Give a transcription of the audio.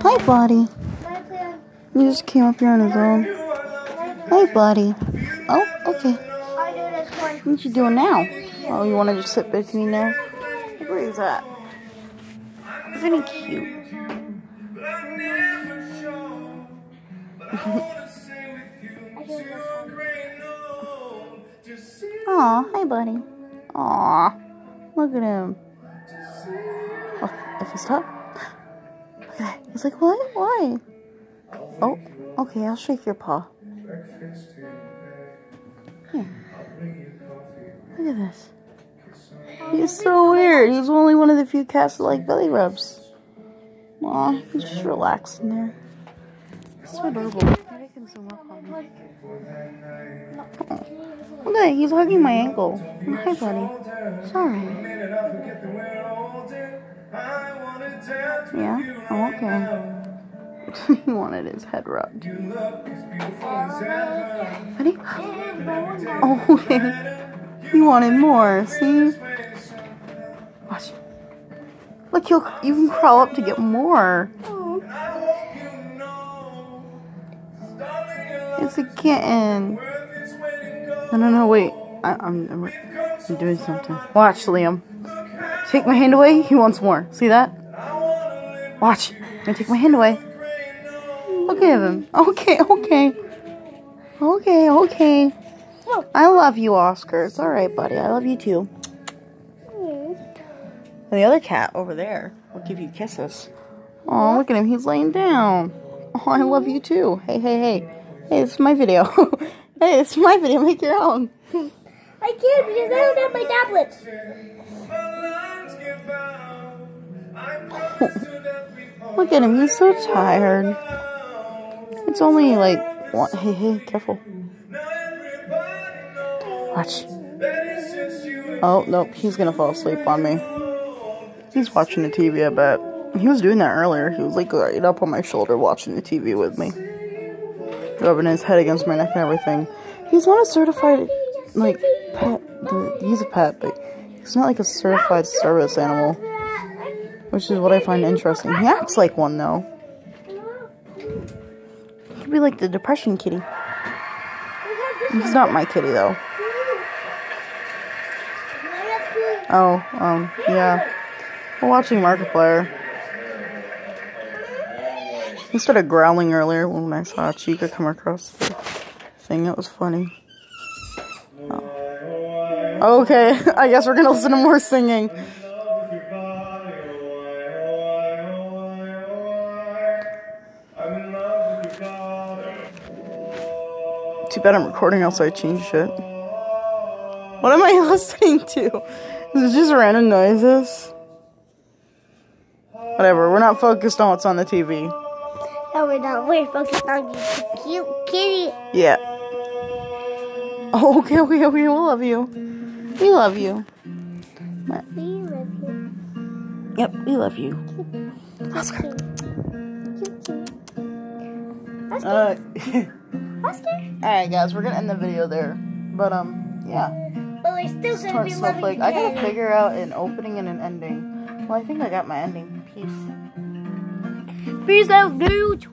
Hi, buddy. He just came up here on his own. Hi, buddy. Oh, okay. What you doing now? Oh, you want to just sit between there? Where is that? Isn't he cute? Aw, hi, buddy. Aw, look at him. Oh, if he's up. Look at that. He's like, what? Why? Oh, okay, I'll shake your paw. Here. Look at this. He's so weird. He's only one of the few cats that like belly rubs. Aw, he's just relaxed in there. So adorable. I can zoom up on him. Oh. Look at that, he's hugging my ankle. Hi, buddy. Sorry. Yeah? Oh, okay. He wanted his head rubbed. Buddy? Oh, okay. He wanted more, see? Watch. Look, you can crawl up to get more. It's a kitten. No, wait. I'm doing something. Watch, Liam. Take my hand away. He wants more. See that? Watch. I'm gonna take my hand away. Look at him. Okay. I love you, Oscar. It's alright, buddy. I love you too. And the other cat over there will give you kisses. Oh, look at him. He's laying down. Oh, I love you too. Hey. Hey, this is my video. Hey, it's my video. Make your own. I can't because I don't have my tablet. Look at him. He's so tired. It's only like one. Hey, careful. Watch. Oh, nope. He's gonna fall asleep on me. He's watching the TV, I bet. He was doing that earlier. He was like right up on my shoulder watching the TV with me. Rubbing his head against my neck and everything. He's not a certified, like, pet. He's a pet, but he's not like a certified service animal. Which is what I find interesting. He acts like one, though. He could be like the depression kitty. He's not my kitty, though. Oh, yeah. We're watching Markiplier. He started growling earlier when I saw Chica come across the thing. It was funny. Oh. Okay, I guess we're gonna listen to more singing. Too bad I'm recording else I change shit. What am I listening to? Is it just random noises? Whatever, we're not focused on what's on the TV. No, we're not. We're focused on the cute kitty. Yeah. Oh, okay, we love you. We love you. We love you. Yep, we love you. Oscar. Oscar. Alright, guys, we're gonna end the video there. But, yeah. But we're still gonna be loving I gotta figure out an opening and an ending. Well, I think I got my ending. Peace. Peace out, dude.